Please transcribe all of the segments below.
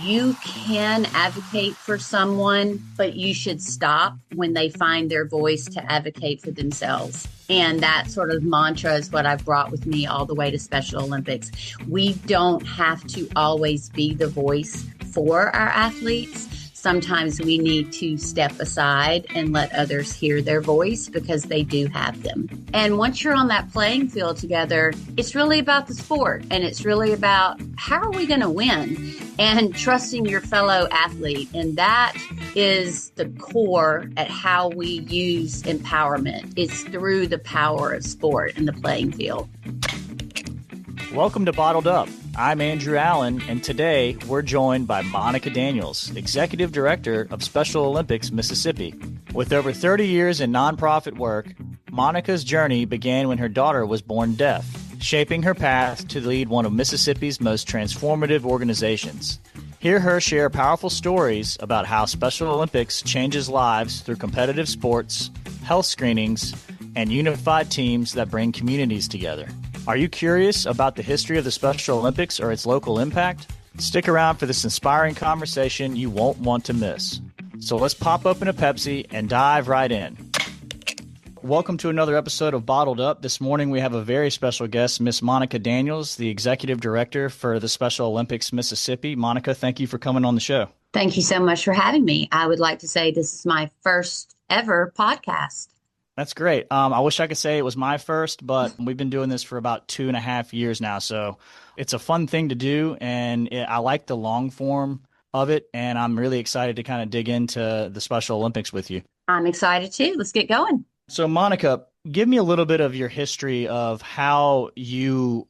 You can advocate for someone, but you should stop when they find their voice to advocate for themselves. And that sort of mantra is what I've brought with me all the way to Special Olympics. We don't have to always be the voice for our athletes. Sometimes we need to step aside and let others hear their voice because they do have them. And once you're on that playing field together, it's really about the sport, and it's really about how are we going to win and trusting your fellow athlete. And that is the core at how we use empowerment. It's through the power of sport and the playing field. Welcome to Bottled Up. I'm Andrew Allen, and today we're joined by Monica Daniels, Executive Director of Special Olympics Mississippi. With over 30 years in nonprofit work, Monica's journey began when her daughter was born deaf, shaping her path to lead one of Mississippi's most transformative organizations. Hear her share powerful stories about how Special Olympics changes lives through competitive sports, health screenings, and unified teams that bring communities together. Are you curious about the history of the Special Olympics or its local impact? Stick around for this inspiring conversation you won't want to miss. So let's pop open a Pepsi and dive right in. Welcome to another episode of Bottled Up. This morning we have a very special guest, Miss Monica Daniels, the Executive Director for the Special Olympics Mississippi. Monica, thank you for coming on the show. Thank you so much for having me. I would like to say this is my first ever podcast. That's great. I wish I could say it was my first, but we've been doing this for about 2.5 years now. So it's a fun thing to do, and I like the long form of it, and I'm really excited to kind of dig into the Special Olympics with you. I'm excited too. Let's get going. So Monica, give me a little bit of your history of how you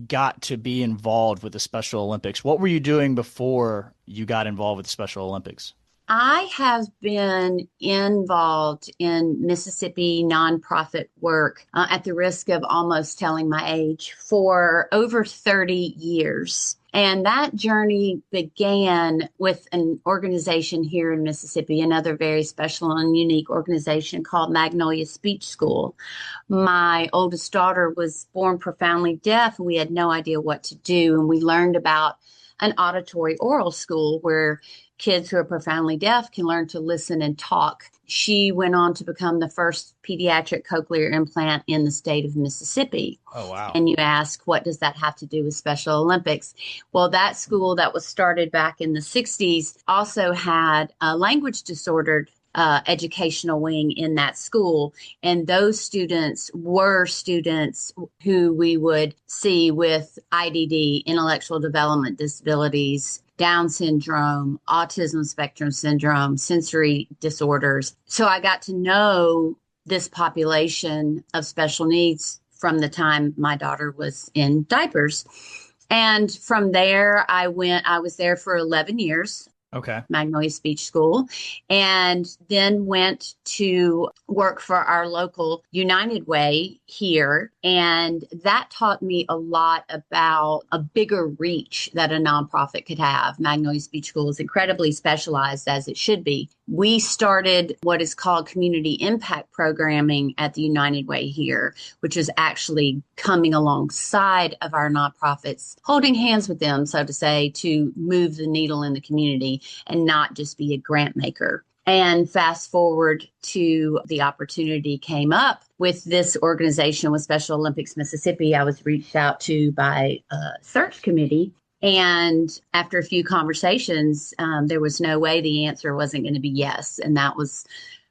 got to be involved with the Special Olympics. What were you doing before you got involved with the Special Olympics? I have been involved in Mississippi nonprofit work at the risk of almost telling my age for over 30 years. And that journey began with an organization here in Mississippi, another very special and unique organization called Magnolia Speech School. My oldest daughter was born profoundly deaf, and we had no idea what to do. And we learned about an auditory oral school where kids who are profoundly deaf can learn to listen and talk. She went on to become the first pediatric cochlear implant in the state of Mississippi. Oh, wow. And you ask, what does that have to do with Special Olympics? Well, that school that was started back in the 60s also had a language disordered educational wing in that school. And those students were students who we would see with IDD, intellectual development disabilities, Down syndrome, autism spectrum syndrome, sensory disorders. So I got to know this population of special needs from the time my daughter was in diapers. And from there, I was there for 11 years. Okay. Magnolia Speech School, and then went to work for our local United Way here. And that taught me a lot about a bigger reach that a nonprofit could have. Magnolia Speech School is incredibly specialized, as it should be. We started what is called community impact programming at the United Way here, which is actually coming alongside of our nonprofits, holding hands with them, so to say, to move the needle in the community and not just be a grant maker. And fast forward to the opportunity came up with this organization with Special Olympics Mississippi. I was reached out to by a search committee. And after a few conversations, there was no way the answer wasn't going to be yes. And that was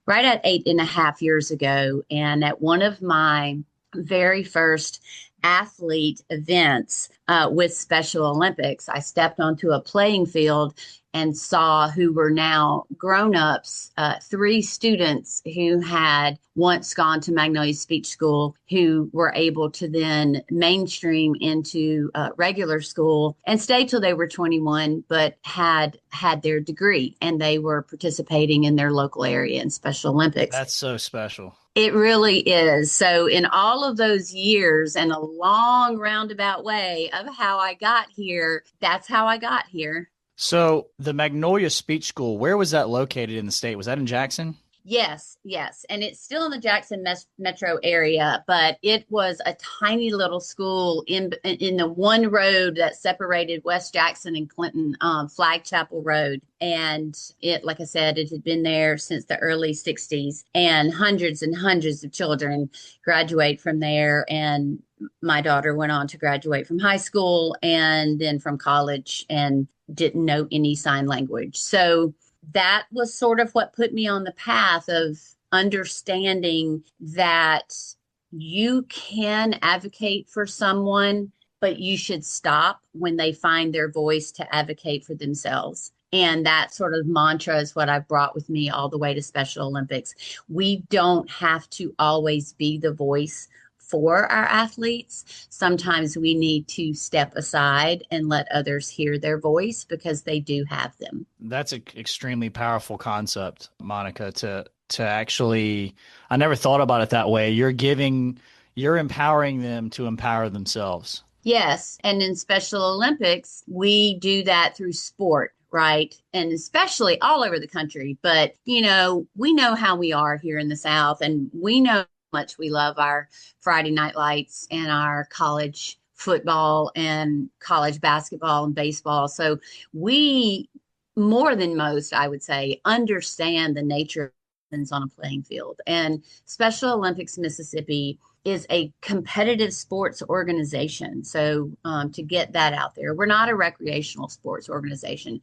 right at 8.5 years ago. And at one of my very first athlete events with Special Olympics, I stepped onto a playing field and saw who were now grown-ups, 3 students who had once gone to Magnolia Speech School, who were able to then mainstream into regular school and stay till they were 21, but had their degree, and they were participating in their local area in Special Olympics. That's so special. It really is. So in all of those years and a long roundabout way of how I got here, that's how I got here. So the Magnolia Speech School, where was that located in the state? Was that in Jackson? Yes, yes. And it's still in the Jackson metro area, but it was a tiny little school in the one road that separated West Jackson and Clinton, Flag Chapel Road. And it, like I said, it had been there since the early 60s, and hundreds of children graduate from there. And my daughter went on to graduate from high school and then from college and didn't know any sign language. So that was sort of what put me on the path of understanding that you can advocate for someone, but you should stop when they find their voice to advocate for themselves. And that sort of mantra is what I've brought with me all the way to Special Olympics. We don't have to always be the voice for our athletes. Sometimes we need to step aside and let others hear their voice because they do have them. That's an extremely powerful concept, Monica, to actually, I never thought about it that way. You're empowering them to empower themselves. Yes. And in Special Olympics, we do that through sport, right? And especially all over the country. But, we know how we are here in the South, and we know much we love our Friday night lights and our college football and college basketball and baseball. So we, more than most, I would say, understand the nature of things on a playing field. And Special Olympics Mississippi is a competitive sports organization. So to get that out there, we're not a recreational sports organization.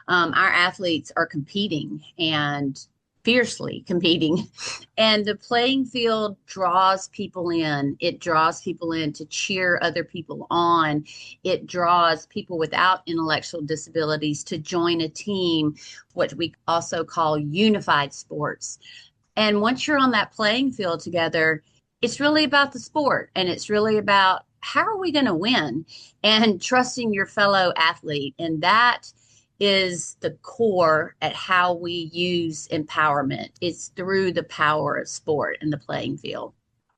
Our athletes are competing and fiercely competing, and the playing field draws people in. It draws people in to cheer other people on. It draws people without intellectual disabilities to join a team, what we also call unified sports. And once you're on that playing field together, it's really about the sport, and it's really about how are we going to win, and trusting your fellow athlete. And that is the core at how we use empowerment. It's through the power of sport and the playing field.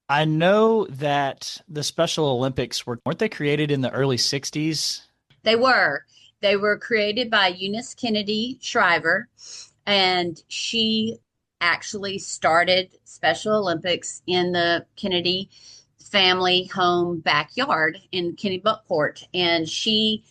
I know that the Special Olympics weren't they created in the early 60s? They were. They were created by Eunice Kennedy Shriver, and she actually started Special Olympics in the Kennedy family home backyard in Kennebunkport. And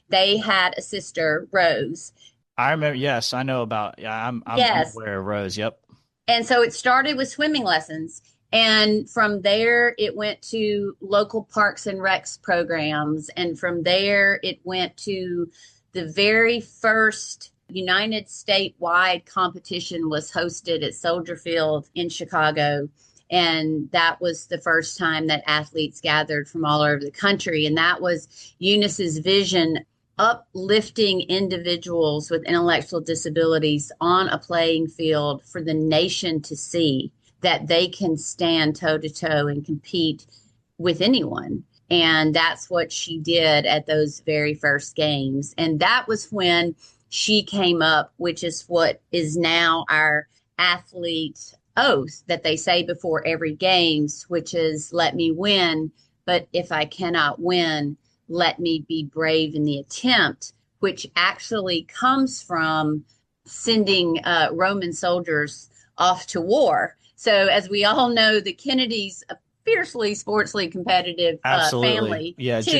they had a sister, Rose. I remember. Yes, I know about. Yeah, I'm Yes. aware of Rose. Yep. And so it started with swimming lessons. And from there, it went to local parks and recs programs. And from there, it went to the very first United statewide competition was hosted at Soldier Field in Chicago. And that was the first time that athletes gathered from all over the country. And that was Eunice's vision, uplifting individuals with intellectual disabilities on a playing field for the nation to see that they can stand toe to toe and compete with anyone. And that's what she did at those very first games. And that was when she came up, which is what is now our athlete oath that they say before every games, which is let me win, but if I cannot win, let me be brave in the attempt, which actually comes from sending Roman soldiers off to war. So as we all know, the Kennedys, a fiercely sportsly competitive family. Yeah, too.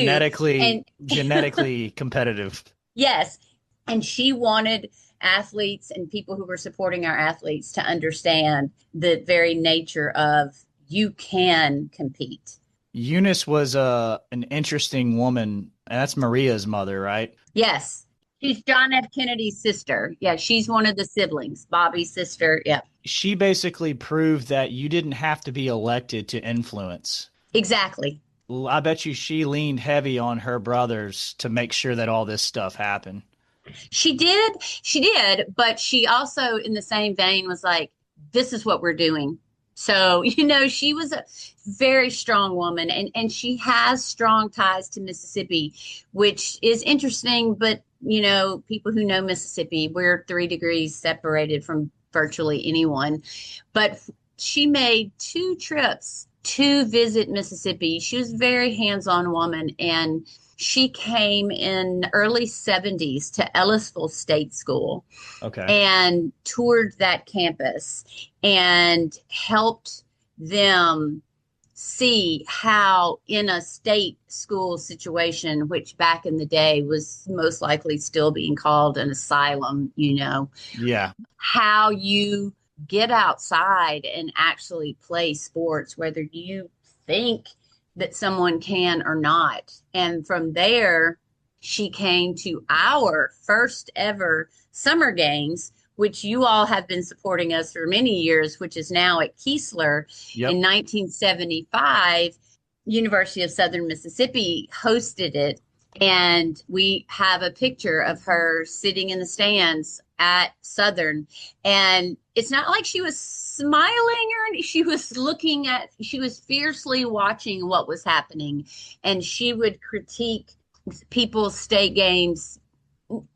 genetically competitive. Yes. And she wanted athletes and people who were supporting our athletes to understand the very nature of you can compete. Eunice was an interesting woman, and that's Maria's mother, right? Yes. She's John F. Kennedy's sister. Yeah, she's one of the siblings, Bobby's sister. Yeah. She basically proved that you didn't have to be elected to influence. Exactly. I bet you she leaned heavy on her brothers to make sure that all this stuff happened. She did, but she also, in the same vein, was like, this is what we're doing. So, she was a very strong woman, and she has strong ties to Mississippi, which is interesting. But, people who know Mississippi, we're 3 degrees separated from virtually anyone. But she made 2 trips to visit Mississippi. She was a very hands-on woman, and She came in early 70s to Ellisville State School Okay. and toured that campus and helped them see how in a state school situation, which back in the day was most likely still being called an asylum, Yeah. how you get outside and actually play sports, whether you think that someone can or not. And from there, she came to our first ever summer games, which you all have been supporting us for many years, which is now at Keesler in Yep. 1975. University of Southern Mississippi hosted it, and we have a picture of her sitting in the stands at Southern. And it's not like she was smiling or she was she was fiercely watching what was happening. And she would critique people's state games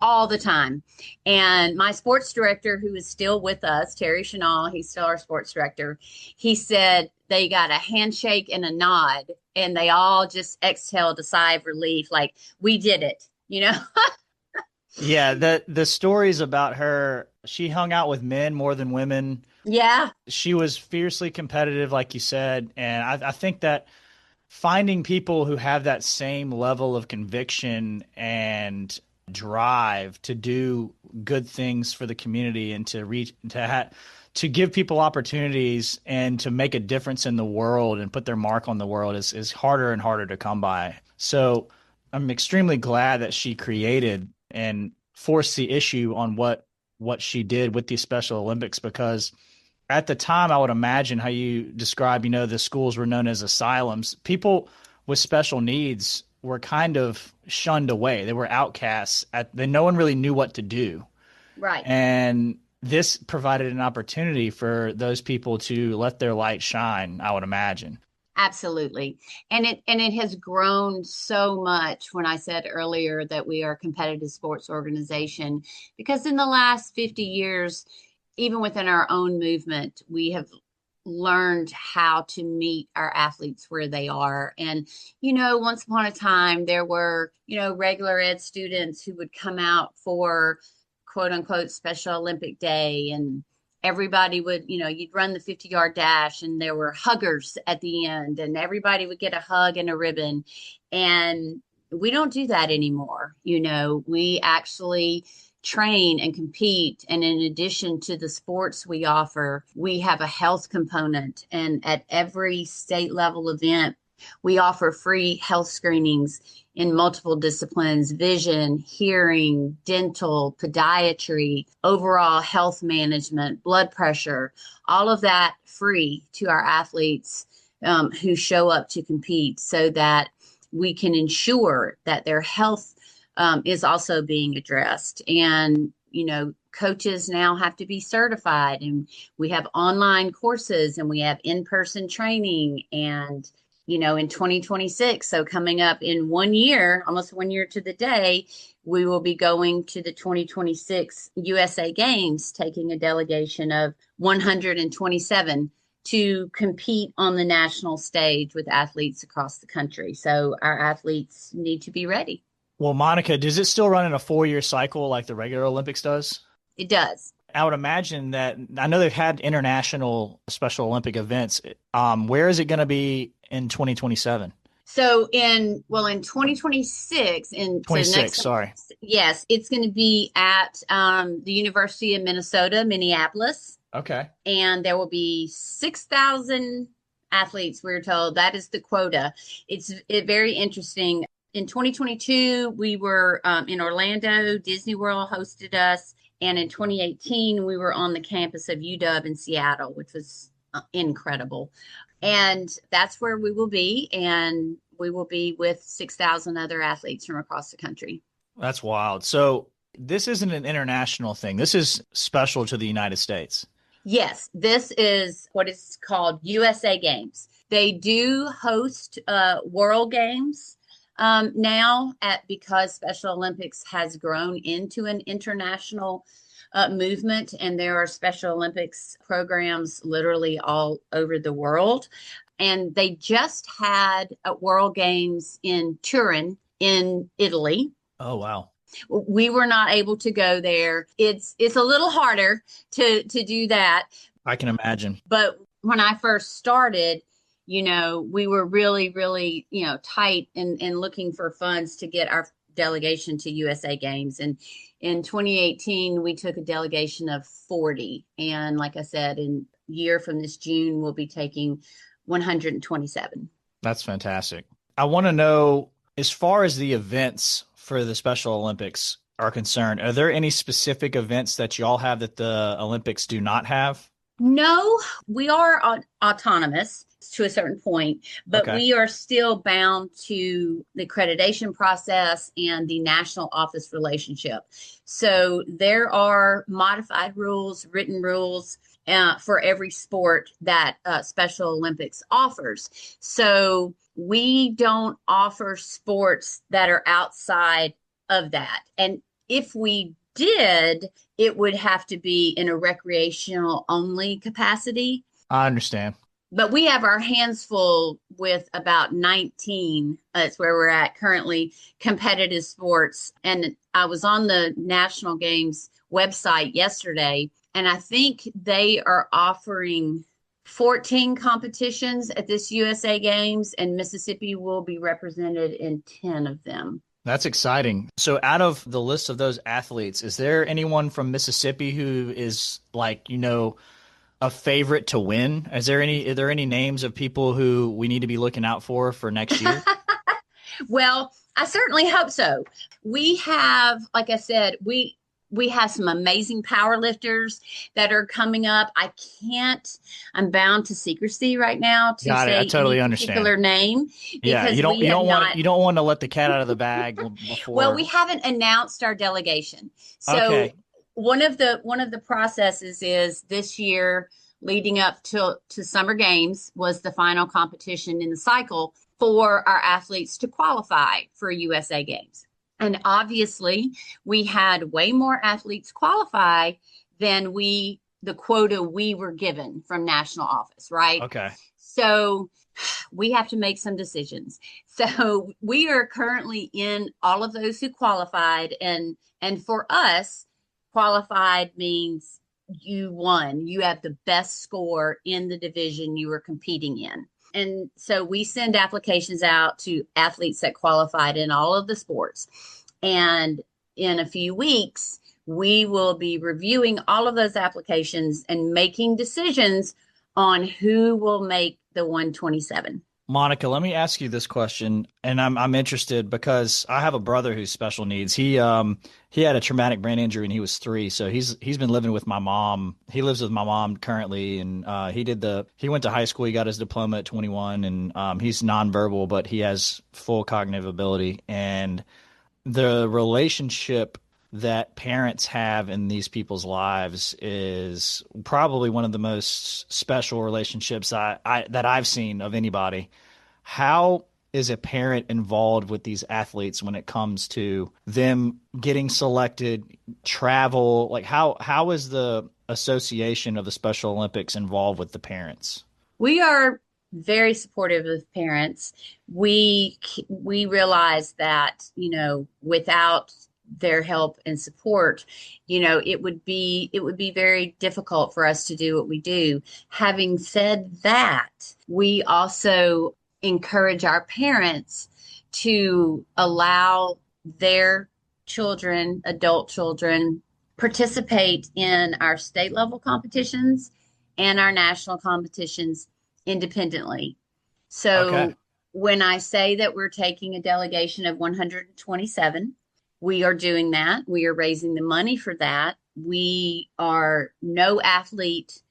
all the time. And my sports director, who is still with us, Terry Chenal, he's still our sports director, he said they got a handshake and a nod, and they all just exhaled a sigh of relief, like, we did it. Yeah, the stories about her, she hung out with men more than women. Yeah, She was fiercely competitive, like you said, and I think that finding people who have that same level of conviction and drive to do good things for the community and to reach to give people opportunities and to make a difference in the world and put their mark on the world is harder and harder to come by. So I'm extremely glad that she created and forced the issue on what she did with the Special Olympics, because at the time, I would imagine how you describe, the schools were known as asylums. People with special needs were kind of shunned away. They were outcasts. No one really knew what to do. right. And this provided an opportunity for those people to let their light shine, I would imagine. Absolutely. And it has grown so much when I said earlier that we are a competitive sports organization, because in the last 50 years, even within our own movement, we have learned how to meet our athletes where they are. And, once upon a time, there were, regular ed students who would come out for quote unquote Special Olympic Day, and everybody would, you'd run the 50-yard dash and there were huggers at the end and everybody would get a hug and a ribbon. And we don't do that anymore. We actually train and compete. And in addition to the sports we offer, we have a health component. And at every state level event, we offer free health screenings in multiple disciplines: vision, hearing, dental, podiatry, overall health management, blood pressure, all of that free to our athletes who show up to compete, so that we can ensure that their health is also being addressed. And, coaches now have to be certified, and we have online courses and we have in-person training. And in 2026, so coming up in 1 year, almost 1 year to the day, we will be going to the 2026 USA Games, taking a delegation of 127 to compete on the national stage with athletes across the country. So our athletes need to be ready. Well, Monica, does it still run in a 4-year cycle like the regular Olympics does? It does. I would imagine that. I know they've had international Special Olympic events. Where is it going to be in 2027? So in 2026, in so 26, next, sorry. yes, it's going to be at the University of Minnesota, Minneapolis, Okay. and there will be 6,000 athletes. We're told that is the quota. It's very interesting. In 2022, we were in Orlando. Disney World hosted us. And in 2018, we were on the campus of UW in Seattle, which was incredible. And that's where we will be. And we will be with 6,000 other athletes from across the country. That's wild. So this isn't an international thing. This is special to the United States. Yes, this is what is called USA Games. They do host World Games now, because Special Olympics has grown into an international movement, and there are Special Olympics programs literally all over the world. And they just had a World Games in Turin in Italy. Oh, wow. We were not able to go there. It's a little harder to do that. I can imagine. But when I first started, we were really, really, tight in looking for funds to get our delegation to USA Games. And in 2018, we took a delegation of 40. And like I said, in a year from this June, we'll be taking 127. That's fantastic. I want to know, as far as the events for the Special Olympics are concerned, are there any specific events that y'all have that the Olympics do not have? No, we are autonomous to a certain point, but Okay. we are still bound to the accreditation process and the national office relationship. So there are modified rules, written rules for every sport that Special Olympics offers. So we don't offer sports that are outside of that. And if we did, it would have to be in a recreational only capacity. I understand. But we have our hands full with about 19. That's where we're at currently, competitive sports. And I was on the National Games website yesterday, and I think they are offering 14 competitions at this USA Games, and Mississippi will be represented in 10 of them. That's exciting. So out of the list of those athletes, is there anyone from Mississippi who is like, a favorite to win? Are there any names of people who we need to be looking out for next year? Well, I certainly hope so. We have, like I said, we have some amazing power lifters that are coming up. I'm bound to secrecy right now to Got it. I say totally any understand. particular name Yeah, because you we have don't want not. you don't want to let the cat out of the bag Well, we before. haven't announced our delegation. So Okay. one of the processes is this year leading up to Summer Games was the final competition in the cycle for our athletes to qualify for USA Games. And obviously, we had way more athletes qualify than the quota we were given from national office, right? Okay. So we have to make some decisions. So we are currently in all of those who qualified, and for us, qualified means you won. You have the best score in the division you were competing in. And so we send applications out to athletes that qualified in all of the sports. And in a few weeks, we will be reviewing all of those applications and making decisions on who will make the 127. Monica, let me ask you this question, and I'm interested because I have a brother who's special needs. He had a traumatic brain injury when he was 3, so he's been living with my mom. He lives with my mom currently, and he went to high school. He got his diploma at 21, and he's nonverbal, but he has full cognitive ability. And the relationship that parents have in these people's lives is probably one of the most special relationships that I've seen of anybody. How is a parent involved with these athletes when it comes to them getting selected, travel? Like how is the association of the Special Olympics involved with the parents? We are very supportive of parents. We realize that, without their help and support, it would be very difficult for us to do what we do. Having said that, we also encourage our parents to allow their children, adult children, participate in our state level competitions and our national competitions independently. Okay. So when I say that we're taking a delegation of 127, we are doing that. We are raising the money for that. No athlete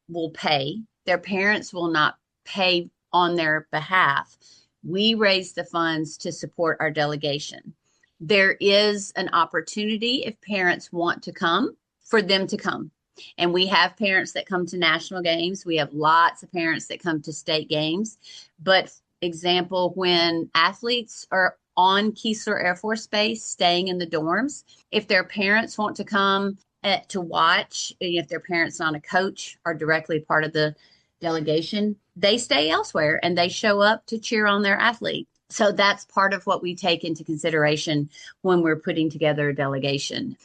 will pay. Their parents will not pay on their behalf. We raise the funds to support our delegation. There is an opportunity if parents want to come for them to come. And we have parents that come to national games. We have lots of parents that come to state games. But example, when athletes are on Keesler Air Force Base staying in the dorms, if their parents want to come to watch, if their parents not a coach or directly part of the delegation, they stay elsewhere and they show up to cheer on their athlete. So that's part of what we take into consideration when we're putting together a delegation.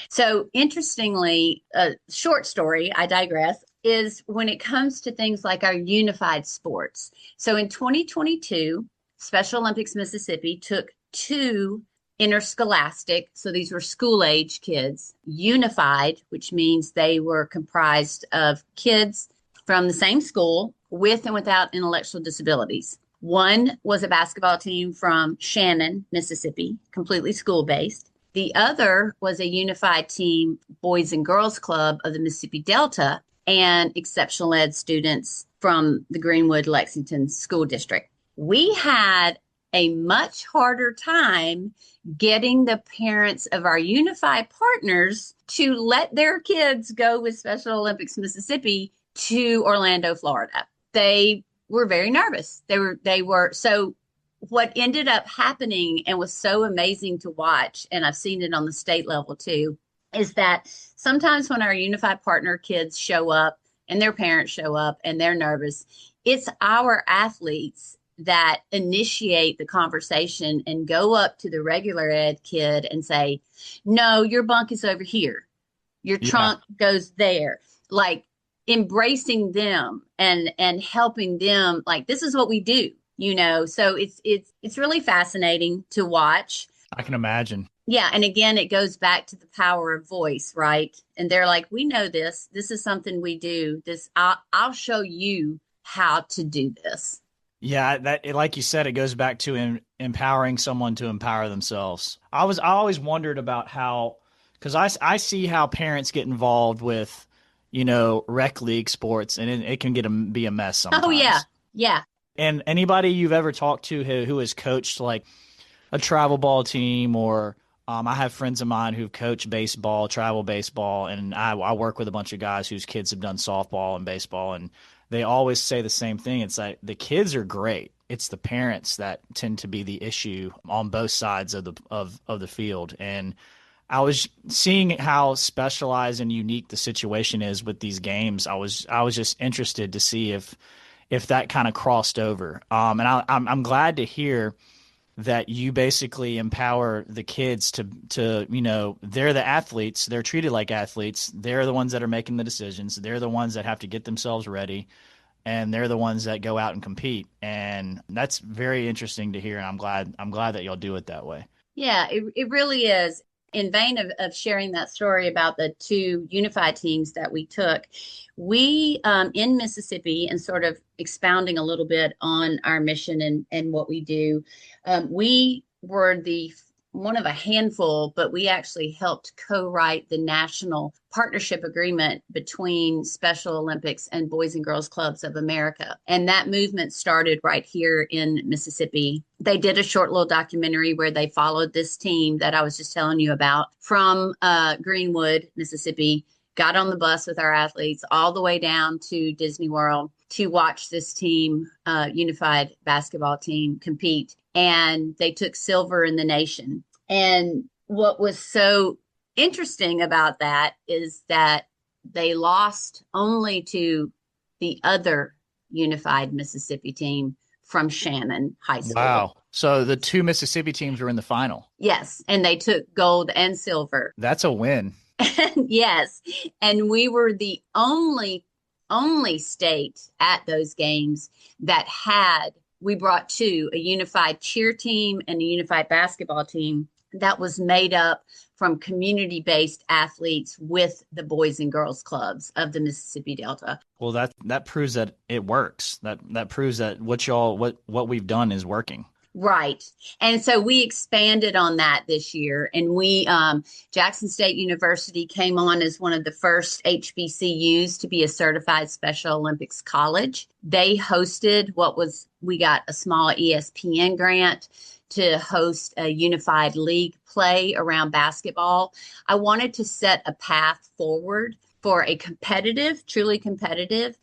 So interestingly, a short story, I digress, is when it comes to things like our unified sports. So in 2022, Special Olympics Mississippi took two interscholastic, so these were school age kids, unified, which means they were comprised of kids from the same school with and without intellectual disabilities. One was a basketball team from Shannon, Mississippi, completely school based. The other was a unified team, Boys and Girls Club of the Mississippi Delta, and exceptional ed students from the Greenwood Lexington School District. We had a much harder time getting the parents of our unified partners to let their kids go with Special Olympics Mississippi to Orlando, Florida. They were very nervous. They were so what ended up happening and was so amazing to watch, and I've seen it on the state level too, is that sometimes when our unified partner kids show up and their parents show up and they're nervous, it's our athletes that initiate the conversation and go up to the regular ed kid and say, no, your bunk is over here. Your trunk goes there. Like embracing them and helping them, like, this is what we do, so it's really fascinating to watch. I can imagine. Yeah. And again, it goes back to the power of voice, right? And they're like, we know this is something we do. I'll show you how to do this. Yeah, like you said, it goes back to empowering someone to empower themselves. I always wondered about how, because I see how parents get involved with, rec league sports, and it can be a mess sometimes. Oh yeah, yeah. And anybody you've ever talked to who has coached like a travel ball team, or I have friends of mine who've coached baseball, travel baseball, and I work with a bunch of guys whose kids have done softball and baseball, and they always say the same thing. It's like the kids are great. It's the parents that tend to be the issue on both sides of the field. And I was seeing how specialized and unique the situation is with these games. I was just interested to see if that kind of crossed over. And I'm glad to hear that you basically empower the kids to they're the athletes. They're treated like athletes. They're the ones that are making the decisions. They're the ones that have to get themselves ready, and they're the ones that go out and compete. And that's very interesting to hear. And I'm glad that y'all do it that way. Yeah, it really is. In vein of sharing that story about the two unified teams that we took, we in Mississippi, and sort of expounding a little bit on our mission and what we do, we were one of a handful, but we actually helped co-write the national partnership agreement between Special Olympics and Boys and Girls Clubs of America. And that movement started right here in Mississippi. They did a short little documentary where they followed this team that I was just telling you about from Greenwood, Mississippi, got on the bus with our athletes all the way down to Disney World to watch this team, unified basketball team, compete. And they took silver in the nation. And what was so interesting about that is that they lost only to the other unified Mississippi team from Shannon High School. Wow. So the two Mississippi teams were in the final. Yes. And they took gold and silver. That's a win. Yes. And we were the only state at those games that we brought two, a unified cheer team and a unified basketball team that was made up from community-based athletes with the Boys and Girls Clubs of the Mississippi Delta. Well, that proves that it works. That proves that what we've done is working. Right. And so we expanded on that this year, and we Jackson State University came on as one of the first HBCUs to be a certified Special Olympics college. They hosted we got a small ESPN grant to host a unified league play around basketball. I wanted to set a path forward for a truly competitive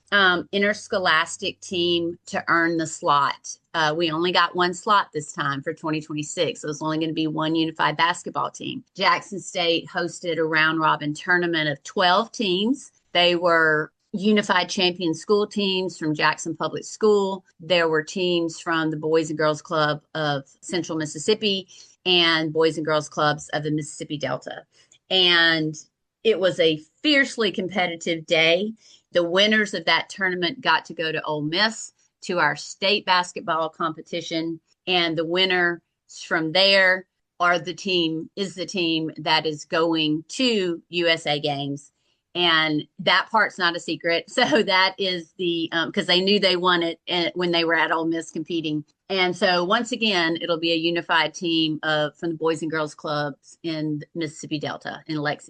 interscholastic team to earn the slot. We only got one slot this time for 2026. So it's only going to be one unified basketball team. Jackson State hosted a round robin tournament of 12 teams. They were unified champion school teams from Jackson Public School. There were teams from the Boys and Girls Club of Central Mississippi and Boys and Girls Clubs of the Mississippi Delta. And it was a fiercely competitive day. The winners of that tournament got to go to Ole Miss to our state basketball competition. And the winner from there is the team that is going to USA Games. And that part's not a secret. So that is because they knew they won it when they were at Ole Miss competing. And so once again, it'll be a unified team from the Boys and Girls Clubs in Mississippi Delta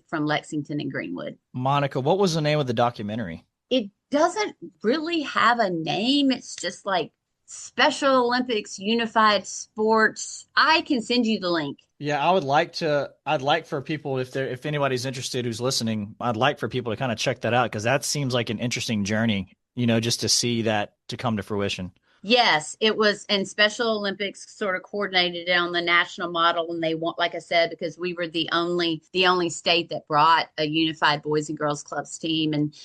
from Lexington and Greenwood. Monica, what was the name of the documentary? It doesn't really have a name. It's just like Special Olympics Unified Sports. I can send you the link. Yeah, I'd like for people, if anybody's interested who's listening, I'd like for people to kind of check that out, because that seems like an interesting journey, just to see that to come to fruition. Yes, it was, and Special Olympics sort of coordinated it on the national model, and they want, like I said, because we were the only state that brought a unified Boys and Girls Clubs team, and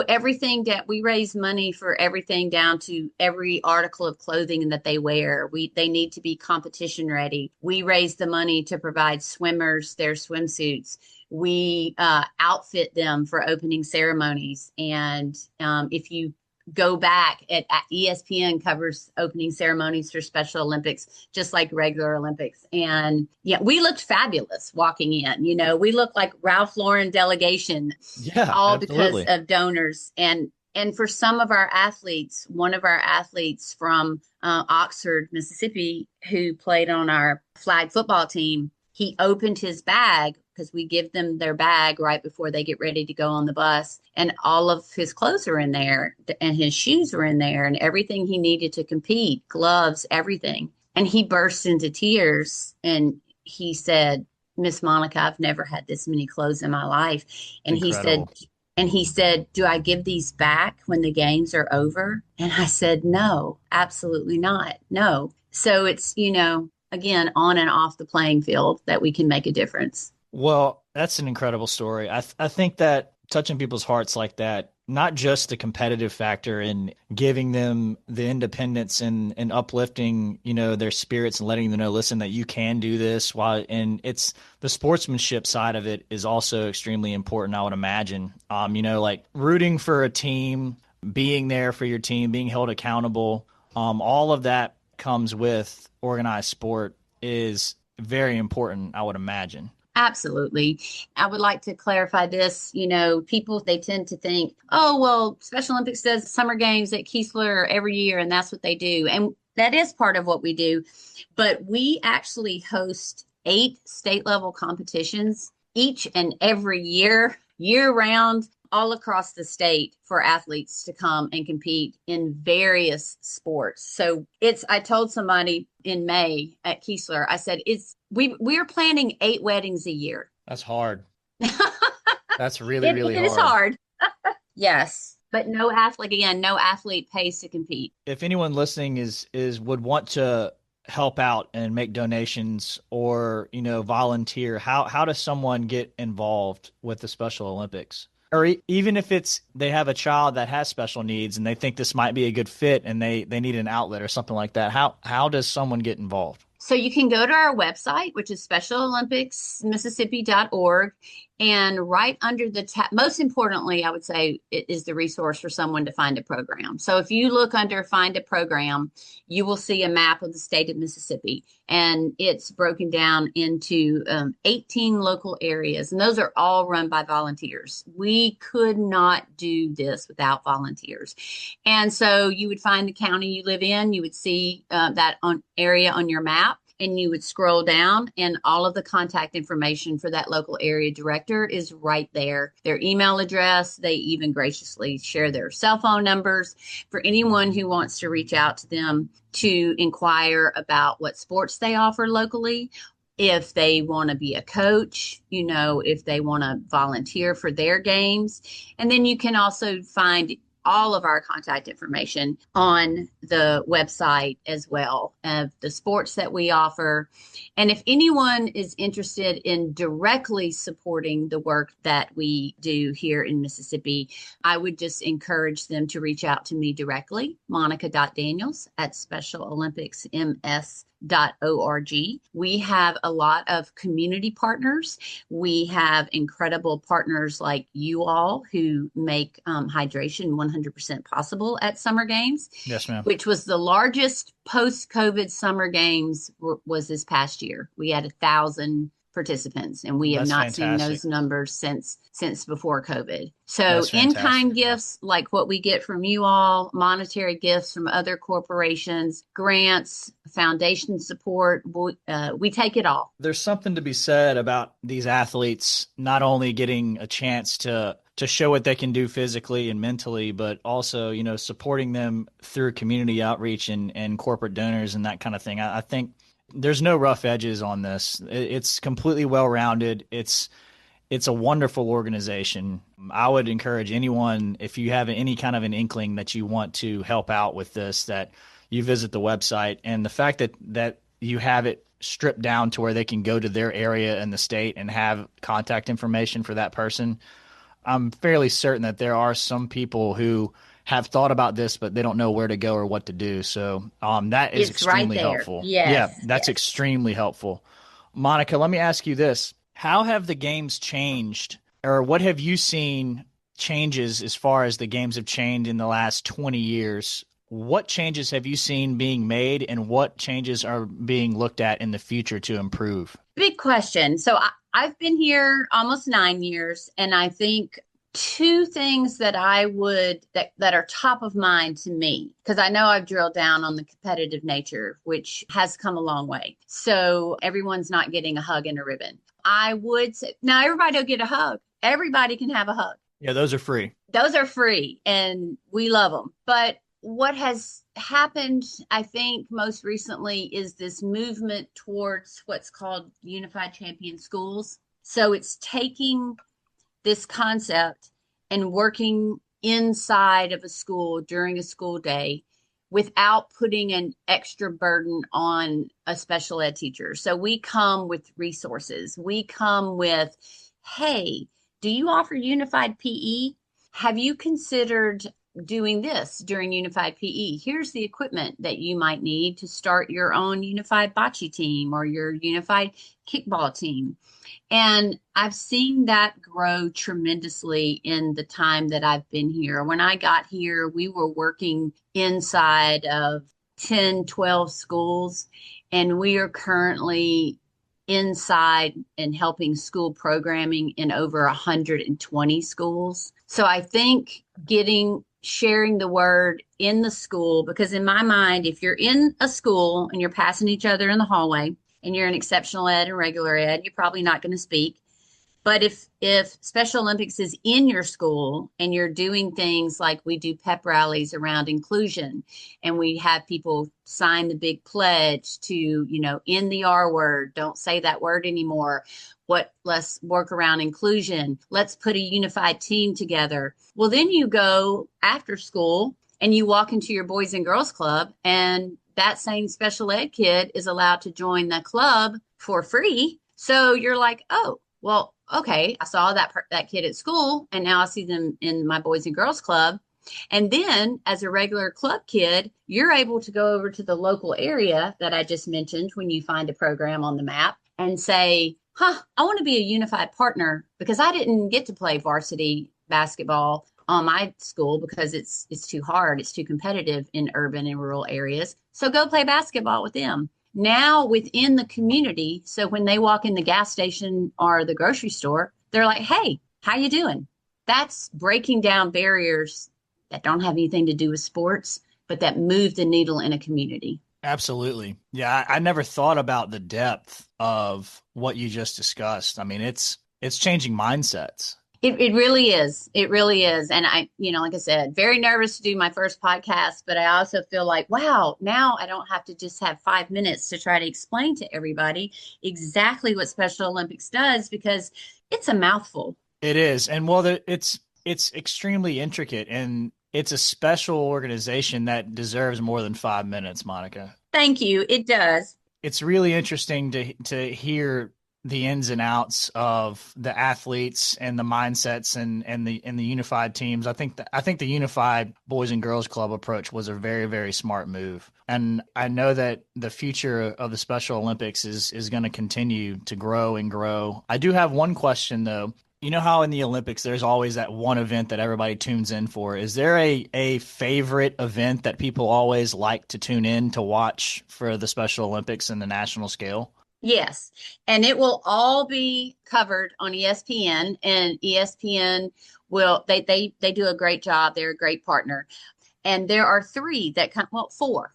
everything that we raise money for, everything down to every article of clothing that they wear. They need to be competition ready. We raise the money to provide swimmers their swimsuits. We outfit them for opening ceremonies, and if you go back at ESPN covers opening ceremonies for Special Olympics, just like regular Olympics. And yeah, we looked fabulous walking in, we looked like Ralph Lauren delegation, all absolutely. Because of donors. And for some of our athletes, one of our athletes from Oxford, Mississippi, who played on our flag football team, he opened his bag, because we give them their bag right before they get ready to go on the bus. And all of his clothes are in there, and his shoes were in there, and everything he needed to compete, gloves, everything. And he burst into tears, and he said, "Miss Monica, I've never had this many clothes in my life." And Incredible. he said, "Do I give these back when the games are over?" And I said, "No, absolutely not. No." So it's, again, on and off the playing field that we can make a difference. Well, that's an incredible story. I think that touching people's hearts like that, not just the competitive factor in giving them the independence and uplifting, their spirits and letting them know, listen, that you can do this, and it's the sportsmanship side of it is also extremely important, I would imagine. Like rooting for a team, being there for your team, being held accountable, all of that comes with organized sport is very important, I would imagine. Absolutely. I would like to clarify this. People, they tend to think, oh, well, Special Olympics does summer games at Keesler every year, and that's what they do. And that is part of what we do. But we actually host 8 state level competitions each and every year round, all across the state, for athletes to come and compete in various sports. So I told somebody in May at Keesler, I said, we're planning 8 weddings a year. That's hard. That's really, really hard. It is hard. Yes. But no athlete pays to compete. If anyone listening would want to help out and make donations or, volunteer, how does someone get involved with the Special Olympics? Or even if they have a child that has special needs and they think this might be a good fit and they need an outlet or something like that, how does someone get involved? So you can go to our website, which is specialolympicsmississippi.org, and right under the tab, most importantly, I would say, it is the resource for someone to find a program. So if you look under Find a Program, you will see a map of the state of Mississippi, and it's broken down into 18 local areas, and those are all run by volunteers. We could not do this without volunteers. And so you would find the county you live in, you would see that area on your map, and you would scroll down, and all of the contact information for that local area director is right there. Their email address, they even graciously share their cell phone numbers for anyone who wants to reach out to them to inquire about what sports they offer locally, if they want to be a coach, if they want to volunteer for their games. And then you can also find all of our contact information on the website as well of the sports that we offer. And if anyone is interested in directly supporting the work that we do here in Mississippi, I would just encourage them to reach out to me directly, monica.daniels at specialolympicsms.org. We have a lot of community partners. We have incredible partners like you all who make hydration 100% possible at Summer Games. Yes, ma'am. Which was the largest post-COVID Summer Games was this past year. We had 1,000 participants, and we have That's not fantastic. seen those numbers since before COVID. So That's in-kind fantastic. gifts like what we get from you all, monetary gifts from other corporations, grants, foundation support, we take it all. There's something to be said about these athletes not only getting a chance to show what they can do physically and mentally, but also, supporting them through community outreach and corporate donors and that kind of thing. I think there's no rough edges on this. It's completely well-rounded. It's a wonderful organization. I would encourage anyone, if you have any kind of an inkling that you want to help out with this, that you visit the website. And the fact that you have it stripped down to where they can go to their area in the state and have contact information for that person, I'm fairly certain that there are some people who have thought about this, but they don't know where to go or what to do. So that is It's right extremely there. helpful. Yes, Yeah, that's yes. extremely helpful. Monica, let me ask you this. How have the games changed, or what have you seen changes as far as the games have changed in the last 20 years? What changes have you seen being made, and what changes are being looked at in the future to improve? Big question. So I've been here almost 9 years, and I think two things that that are top of mind to me, because I know I've drilled down on the competitive nature, which has come a long way. So everyone's not getting a hug and a ribbon. I would say now everybody will get a hug. Everybody can have a hug. Yeah, those are free. Those are free, and we love them. But what has happened, I think, most recently is this movement towards what's called unified champion schools. So it's taking this concept and working inside of a school during a school day without putting an extra burden on a special ed teacher. So we come with resources. We come with, hey, do you offer unified PE? Have you considered doing this during unified PE? Here's the equipment that you might need to start your own unified bocce team or your unified kickball team. And I've seen that grow tremendously in the time that I've been here. When I got here, we were working inside of 10, 12 schools, and we are currently inside and helping school programming in over 120 schools. So I think sharing the word in the school, because in my mind, if you're in a school and you're passing each other in the hallway and you're in exceptional ed and regular ed, you're probably not going to speak. But if Special Olympics is in your school and you're doing things like we do pep rallies around inclusion, and we have people sign the big pledge to, end the R word, don't say that word anymore. Let's work around inclusion. Let's put a unified team together. Well, then you go after school and you walk into your Boys and Girls Club, and that same special ed kid is allowed to join the club for free. So you're like, oh, well, okay, I saw that kid at school, and now I see them in my Boys and Girls Club. And then as a regular club kid, you're able to go over to the local area that I just mentioned when you find a program on the map and say, I want to be a unified partner because I didn't get to play varsity basketball on my school because it's too hard. It's too competitive in urban and rural areas. So go play basketball with them. Now within the community, so when they walk in the gas station or the grocery store, they're like, hey, how you doing? That's breaking down barriers that don't have anything to do with sports, but that move the needle in a community. Absolutely. Yeah, I never thought about the depth of what you just discussed. I mean, it's changing mindsets. It really is. It really is. And I, like I said, very nervous to do my first podcast, but I also feel like, wow, now I don't have to just have 5 minutes to try to explain to everybody exactly what Special Olympics does, because it's a mouthful. It is. And well, it's extremely intricate. And it's a special organization that deserves more than 5 minutes, Monica. Thank you. It does. It's really interesting to hear the ins and outs of the athletes and the mindsets and the unified teams. I think the unified boys and girls club approach was a very, very smart move. And I know that the future of the Special Olympics is going to continue to grow and grow. I do have one question though. You know how in the Olympics there's always that one event that everybody tunes in for. Is there a favorite event that people always like to tune in to watch for the Special Olympics and the national scale? Yes. And it will all be covered on ESPN, and ESPN will they do a great job. They're a great partner. And there are three that come, well, four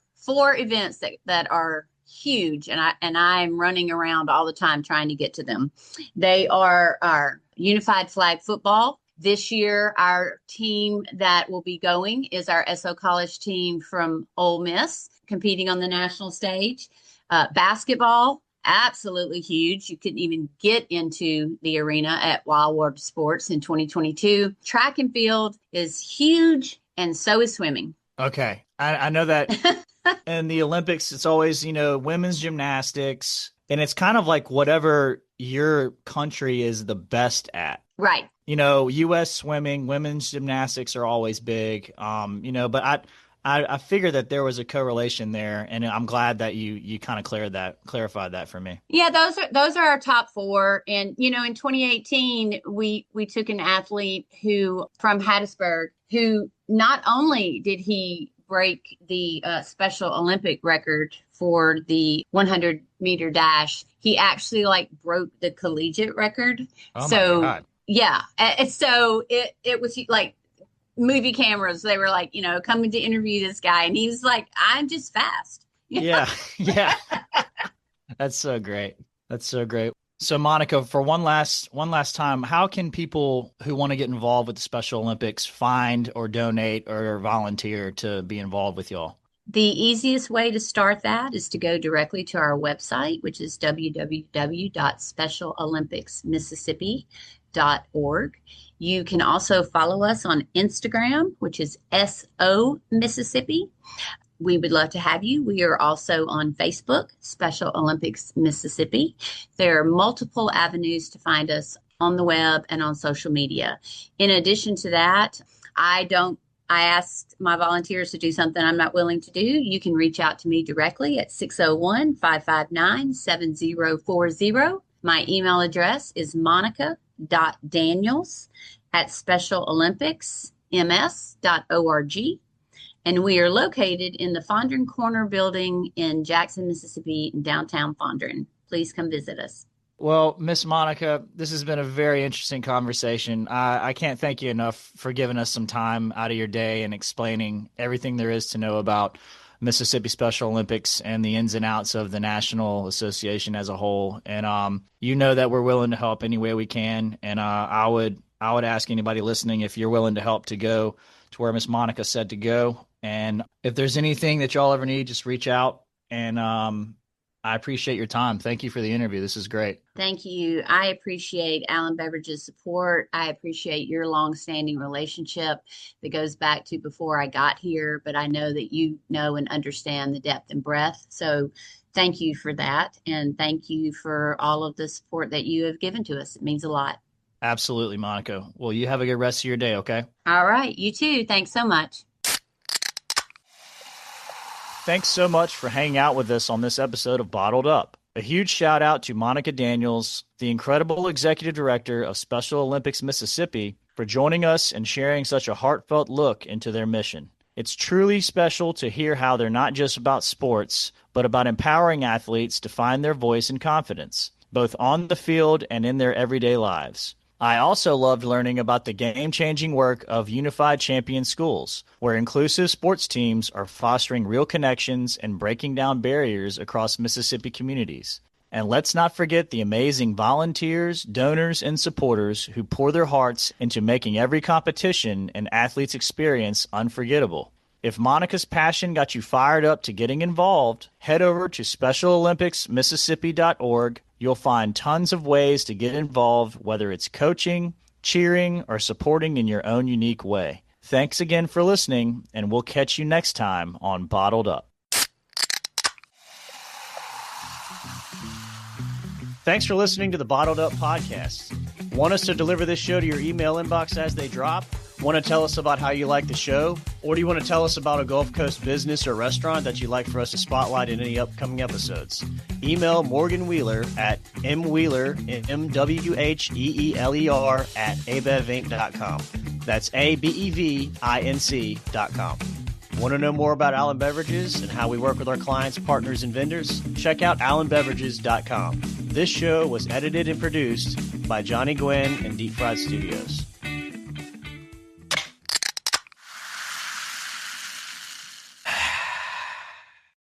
events that are huge, and I'm running around all the time trying to get to them. They are our unified flag football. This year, our team that will be going is our SO College team from Ole Miss, competing on the national stage. Basketball, absolutely huge. You couldn't even get into the arena at Wild World Sports in 2022. Track and field is huge, and so is swimming. Okay. I know that in the Olympics, it's always, women's gymnastics, and it's kind of like whatever your country is the best at. Right. U.S. swimming, women's gymnastics are always big. But I figured that there was a correlation there, and I'm glad that you kind of clarified that for me. Yeah, those are our top four. And in 2018, we took an athlete who from Hattiesburg, who not only did he break the Special Olympic record for the 100-meter dash, he actually broke the collegiate record. Oh So my God. yeah, and so it was like movie cameras. They were coming to interview this guy, and he was like, "I'm just fast." Yeah. Yeah. That's so great. That's so great. So Monica, for one last time, how can people who want to get involved with the Special Olympics find or donate or volunteer to be involved with y'all? The easiest way to start that is to go directly to our website, which is www.specialolympicsmississippi.org. You can also follow us on Instagram, which is SO Mississippi. We would love to have you. We are also on Facebook, Special Olympics Mississippi. There are multiple avenues to find us on the web and on social media. In addition to that, I asked my volunteers to do something I'm not willing to do. You can reach out to me directly at 601-559-7040. My email address is monica.daniels@specialolympicsms.org. And we are located in the Fondren Corner building in Jackson, Mississippi, in downtown Fondren. Please come visit us. Well, Miss Monica, this has been a very interesting conversation. I can't thank you enough for giving us some time out of your day and explaining everything there is to know about Mississippi Special Olympics and the ins and outs of the National Association as a whole. And that we're willing to help any way we can. And I would ask anybody listening if you're willing to help to go to where Miss Monica said to go. And if there's anything that y'all ever need, just reach out. And I appreciate your time. Thank you for the interview. This is great. Thank you. I appreciate Allen Beverage's support. I appreciate your long-standing relationship that goes back to before I got here, but I know that you know and understand the depth and breadth. So thank you for that. And thank you for all of the support that you have given to us. It means a lot. Absolutely, Monica. Well, you have a good rest of your day, okay? All right. You too. Thanks so much. Thanks so much for hanging out with us on this episode of Bottled Up. A huge shout out to Monica Daniels, the incredible executive director of Special Olympics Mississippi, for joining us and sharing such a heartfelt look into their mission. It's truly special to hear how they're not just about sports, but about empowering athletes to find their voice and confidence, both on the field and in their everyday lives. I also loved learning about the game-changing work of Unified Champion Schools, where inclusive sports teams are fostering real connections and breaking down barriers across Mississippi communities. And let's not forget the amazing volunteers, donors, and supporters who pour their hearts into making every competition and athlete's experience unforgettable. If Monica's passion got you fired up to getting involved, head over to SpecialOlympicsMississippi.org. You'll find tons of ways to get involved, whether it's coaching, cheering, or supporting in your own unique way. Thanks again for listening, and we'll catch you next time on Bottled Up. Thanks for listening to the Bottled Up podcast. Want us to deliver this show to your email inbox as they drop? Want to tell us about how you like the show? Or do you want to tell us about a Gulf Coast business or restaurant that you'd like for us to spotlight in any upcoming episodes? Email Morgan Wheeler at mwheeler, MWHEELER at abevinc.com. That's ABEVINC.com. Want to know more about Allen Beverages and how we work with our clients, partners, and vendors? Check out allenbeverages.com. This show was edited and produced by Johnny Gwynn and Deep Fried Studios.